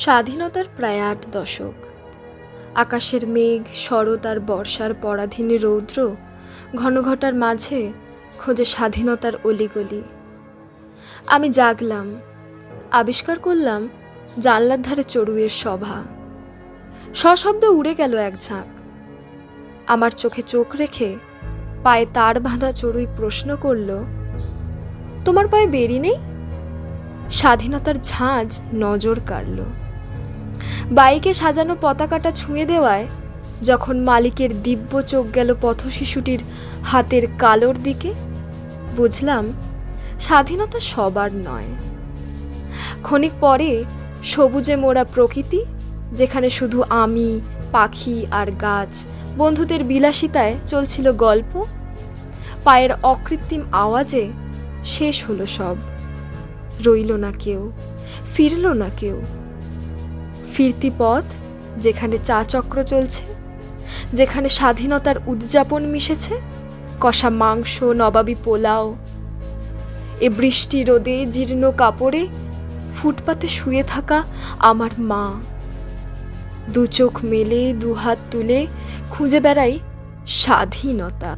স্বাধীনতার প্রায় ৮ দশক। আকাশের মেঘ, শরৎ আর বর্ষার পরাধীন রৌদ্র ঘনঘটার মাঝে খোঁজে স্বাধীনতার অলিগলি। আমি জাগলাম, আবিষ্কার করলাম জানলার ধারে চড়ুইয়ের সভা। সশব্দে উড়ে গেল এক ঝাঁক। আমার চোখে চোখ রেখে পায়ে তার বাঁধা চড়ুই প্রশ্ন করল, তোমার পায়ে বেরি নেই? স্বাধীনতার ঝাঁজ নজর কাড়ল। বাইকে সাজানো পতাকাটা ছুঁয়ে দেওয়ায় যখন মালিকের দিব্য চোখ গেল পথশিশুটির হাতের কালোর দিকে, বুঝলাম স্বাধীনতা সবার নয়। ক্ষণিক পরে সবুজে মোড়া প্রকৃতি, যেখানে শুধু আমি, পাখি আর গাছ বন্ধুদের বিলাসিতায় চলছিল গল্প, পায়ের অকৃত্রিম আওয়াজে শেষ হলো সব। রইল না কেউ, ফিরল না কেউ। ফিরতি পথ, যেখানে চা চক্র চলছে, যেখানে স্বাধীনতার উদযাপন মিশেছে, কষা মাংস, নবাবী পোলাও। এ বৃষ্টি রোদে জীর্ণ কাপড়ে ফুটপাতে শুয়ে থাকা আমার মা, দু চোখ মেলে দুহাত তুলে খুঁজে বেড়াই স্বাধীনতা।